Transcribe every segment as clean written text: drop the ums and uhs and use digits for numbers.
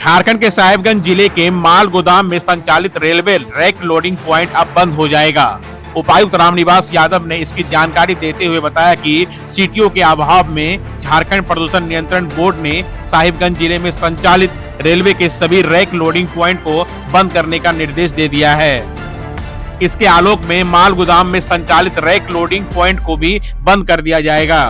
झारखंड के साहिबगंज जिले के माल गोदाम में संचालित रेलवे रैक लोडिंग प्वाइंट अब बंद हो जाएगा। उपायुक्त रामनिवास यादव ने इसकी जानकारी देते हुए बताया कि सीटीओ के अभाव में झारखंड प्रदूषण नियंत्रण बोर्ड ने साहिबगंज जिले में संचालित रेलवे के सभी रैक लोडिंग प्वाइंट को बंद करने का निर्देश दे दिया है। इसके आलोक में माल गोदाम में संचालित रैक लोडिंग प्वाइंट को भी बंद कर दिया जाएगा।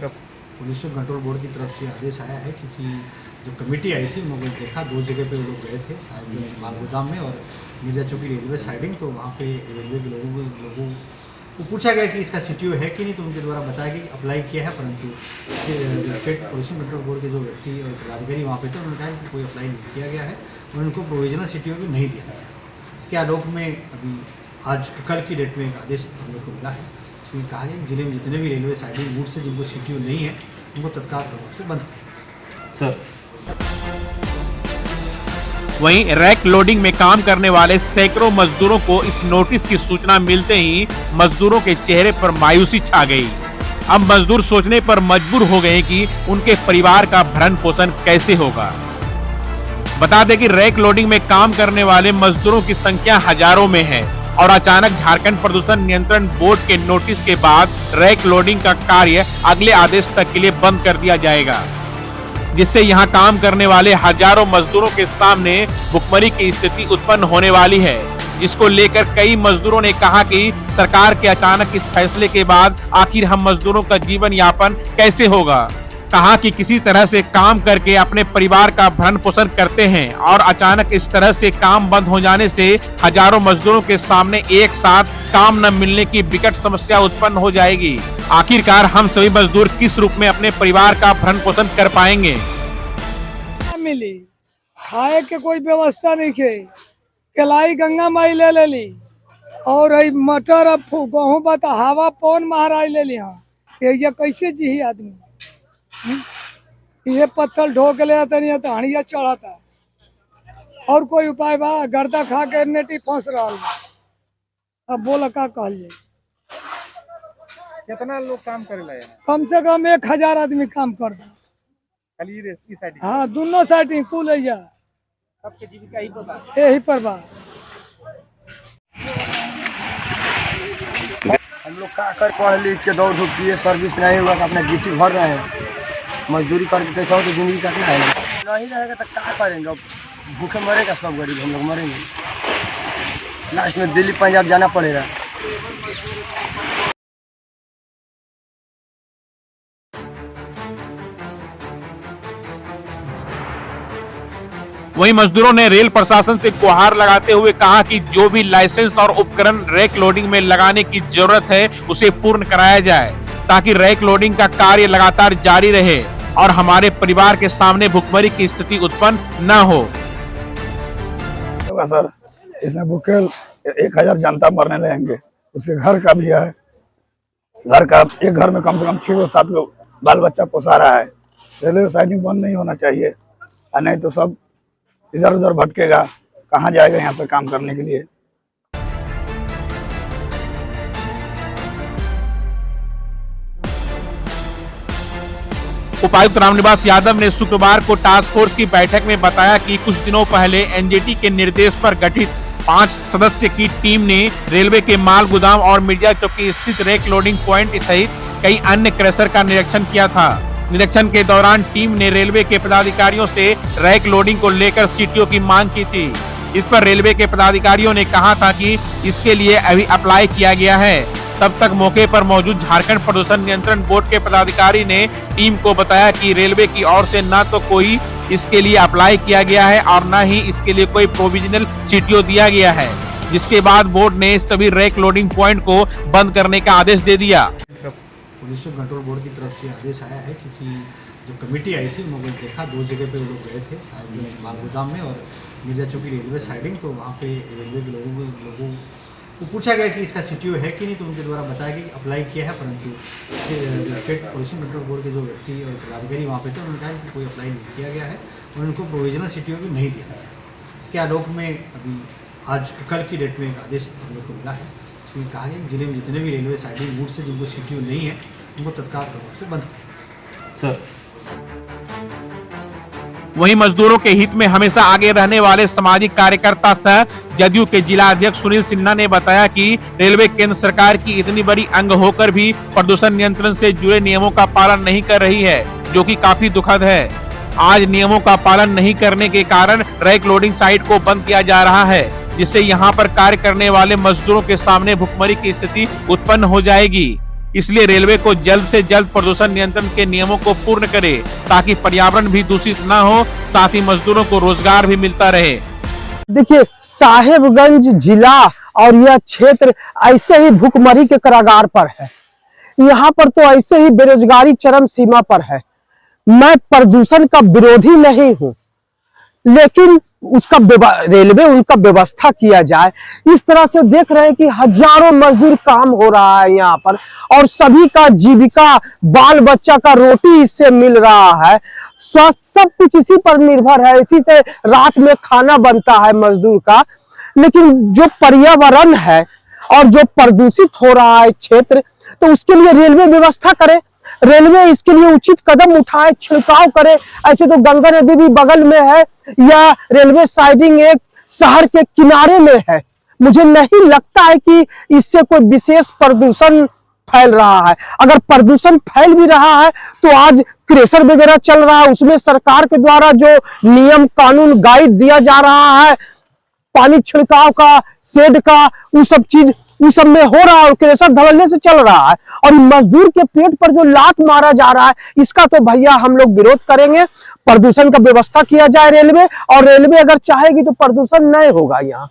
पोल्यूशन कंट्रोल बोर्ड की तरफ से आदेश आया है, क्योंकि जो कमेटी आई थी उन्होंने देखा 2 जगह पे वो लोग गए थे, साहिबगंज माल गोदाम में और मिर्जा चौकी रेलवे साइडिंग। तो वहाँ पे रेलवे के लोगों को पूछा गया कि इसका सीटीओ है कि नहीं, तो उनके द्वारा बताया गया कि अप्लाई किया है, परंतु स्टेट पोल्यूशन कंट्रोल बोर्ड के जो व्यक्ति और पदाधिकारी वहाँ पे थे उन्होंने कहा कि कोई अप्लाई नहीं किया गया है और उनको प्रोविजनल सीटीओ भी नहीं दिया गया। इसके आलोक में अभी आज कल की डेट में एक आदेश हम लोग को मिला है। इसमें कहा गया कि जिले में जितने भी रेलवे साइडिंग रूट से जिनको सीटीओ नहीं है उनको तत्काल प्रभाव से बंद करें। सर, वहीं रैक लोडिंग में काम करने वाले सैकड़ों मजदूरों को इस नोटिस की सूचना मिलते ही मजदूरों के चेहरे पर मायूसी छा गई। अब मजदूर सोचने पर मजबूर हो गए कि उनके परिवार का भरण पोषण कैसे होगा। बता दें कि रैक लोडिंग में काम करने वाले मजदूरों की संख्या हजारों में है और अचानक झारखंड प्रदूषण नियंत्रण बोर्ड के नोटिस के बाद रैक लोडिंग का कार्य अगले आदेश तक के लिए बंद कर दिया जाएगा, जिससे यहां काम करने वाले हजारों मजदूरों के सामने भुखमरी की स्थिति उत्पन्न होने वाली है, जिसको लेकर कई मजदूरों ने कहा कि सरकार के अचानक इस फैसले के बाद आखिर हम मजदूरों का जीवन यापन कैसे होगा। कहा कि किसी तरह से काम करके अपने परिवार का भरण पोषण करते हैं और अचानक इस तरह से काम बंद हो जाने से हजारों मजदूरों के सामने एक साथ काम न मिलने की विकट समस्या उत्पन्न हो जाएगी। आखिरकार हम सभी मजदूर किस रूप में अपने परिवार का भरण पोषण कर पाएंगे। मिली खाए के कोई व्यवस्था नहीं के केलाई गंगा माई ले ली और मटर अब गेहूँ बता हवा पवन महाराज ले ली। हाँ ये कैसे जी आदमी ये पत्थर ढो के ले आता नहीं तो हणिया चढ़ाता और कोई उपाय बा। गर्दा खा के नेटी फंस रहा। अब बोला का कहल जाए। कितना लोग काम करेला है? कम से कम 1000 आदमी काम करता। खाली रेस्की साइड? हाँ दोनों साइड कुल है जा सबके जीविका यही पर बा। यही पर बा। हम लोग का कर पढ़ लिख के दौड़ धूप किए, सर्विस नहीं हुआ, अपना ड्यूटी भर रहे हैं, मजदूरी करके कैसा हो तो जिंदगी काटना है। नहीं रहेगा तो क्या करेंगे, अब भूखे मरेगा सब गरीब, हम लोग मरेंगे, लास्ट में दिल्ली पंजाब जाना पड़ेगा। वहीं मजदूरों ने रेल प्रशासन से गुहार लगाते हुए कहा कि जो भी लाइसेंस और उपकरण रैक लोडिंग में लगाने की जरूरत है उसे पूर्ण कराया जाए, ताकि रैक लोडिंग का कार्य लगातार जारी रहे और हमारे परिवार के सामने भुखमरी की स्थिति उत्पन्न न हो। सर, इसमें भूखे 1000 जनता मरने लगेंगे, उसके घर का भी है, घर का एक घर में कम से कम 6-7 बाल बच्चा पोसा रहा है। रेलवे साइडिंग बंद नहीं होना चाहिए, और नहीं तो सब इधर उधर भटकेगा, कहाँ जाएगा यहाँ से काम करने के लिए। उपायुक्त रामनिवास यादव ने शुक्रवार को टास्क फोर्स की बैठक में बताया कि कुछ दिनों पहले एनजीटी के निर्देश पर गठित 5 सदस्य की टीम ने रेलवे के माल गोदाम और मिर्जा चौकी स्थित रैक लोडिंग प्वाइंट सहित कई अन्य क्रशर का निरीक्षण किया था। निरीक्षण के दौरान टीम ने रेलवे के पदाधिकारियों से रैक लोडिंग को लेकर सीटीओ की मांग की थी। इस पर रेलवे के पदाधिकारियों ने कहा था कि इसके लिए अभी अप्लाई किया गया है। तब तक मौके पर मौजूद झारखंड प्रदूषण नियंत्रण बोर्ड के पदाधिकारी ने टीम को बताया कि रेलवे की ओर से न तो कोई इसके लिए अप्लाई किया गया है और न ही इसके लिए कोई प्रोविजनल सीटीओ दिया गया है, जिसके बाद बोर्ड ने सभी रैक लोडिंग प्वाइंट को बंद करने का आदेश दे दिया। पोल्यूशन कंट्रोल बोर्ड की तरफ से आदेश आया है, क्योंकि जो कमेटी आई थी उन्होंने देखा 2 जगह पे वो लोग गए थे, साहिबगंज माल गोदाम में और मिर्जा चौकी रेलवे साइडिंग। तो वहाँ पे रेलवे के लोगों को पूछा गया कि इसका सीटीओ है कि नहीं, तो उनके द्वारा बताया गया कि अप्लाई किया है, परंतु स्टेट पोल्यूशन कंट्रोल बोर्ड के जो व्यक्ति और पदाधिकारी वहाँ पे थे उन्होंने कहा कि कोई अप्लाई नहीं किया गया है और उनको प्रोविजनल सीटीओ भी नहीं दिया गया। इसके आलोक में अभी आज कल की डेट में एक आदेश हम लोग को मिला है। इसमें कहा गया कि जिले में जितने भी रेलवे साइडिंग रूट से जिनको सीटीओ नहीं है उनको तत्काल प्रभाव से बंद करें। सर, वहीं मजदूरों के हित में हमेशा आगे रहने वाले सामाजिक कार्यकर्ता सह जदयू के जिला अध्यक्ष सुनील सिन्हा ने बताया कि रेलवे केंद्र सरकार की इतनी बड़ी अंग होकर भी प्रदूषण नियंत्रण से जुड़े नियमों का पालन नहीं कर रही है, जो कि काफी दुखद है। आज नियमों का पालन नहीं करने के कारण रैक लोडिंग साइट को बंद किया जा रहा है, जिससे यहाँ पर कार्य करने वाले मजदूरों के सामने भुखमरी की स्थिति उत्पन्न हो जाएगी। इसलिए रेलवे को जल्द से जल्द प्रदूषण नियंत्रण के नियमों को पूर्ण करे, ताकि पर्यावरण भी दूषित न हो, साथ ही मजदूरों को रोजगार भी मिलता रहे। देखिए, साहेबगंज जिला और यह क्षेत्र ऐसे ही भुखमरी के कगार पर है। यहाँ पर तो ऐसे ही बेरोजगारी चरम सीमा पर है। मैं प्रदूषण का विरोधी नहीं हूँ, लेकिन उसका रेलवे उनका व्यवस्था किया जाए। इस तरह से देख रहे हैं कि हजारों मजदूर काम हो रहा है यहाँ पर, और सभी का जीविका, बाल बच्चा का रोटी इससे मिल रहा है, स्वास्थ्य सब कुछ इसी पर निर्भर है। इसी से रात में खाना बनता है मजदूर का। लेकिन जो पर्यावरण है और जो प्रदूषित हो रहा है क्षेत्र, तो उसके लिए रेलवे व्यवस्था करे, रेलवे इसके लिए उचित कदम उठाए, छिड़काव करे। ऐसे तो गंगा नदी भी बगल में है, या रेलवे साइडिंग एक शहर के किनारे में है। मुझे नहीं लगता है कि इससे कोई विशेष प्रदूषण फैल रहा है। अगर प्रदूषण फैल भी रहा है तो आज क्रेशर वगैरह चल रहा है, उसमें सरकार के द्वारा जो नियम कानून गाइड दिया जा रहा है, पानी छिड़काव का, शेड का, वो सब में हो रहा है, क्रेशर धवलने से चल रहा है। और मजदूर के पेट पर जो लात मारा जा रहा है, इसका तो भैया हम लोग विरोध करेंगे। प्रदूषण का व्यवस्था किया जाए रेलवे, और रेलवे अगर चाहेगी तो प्रदूषण नहीं होगा यहाँ।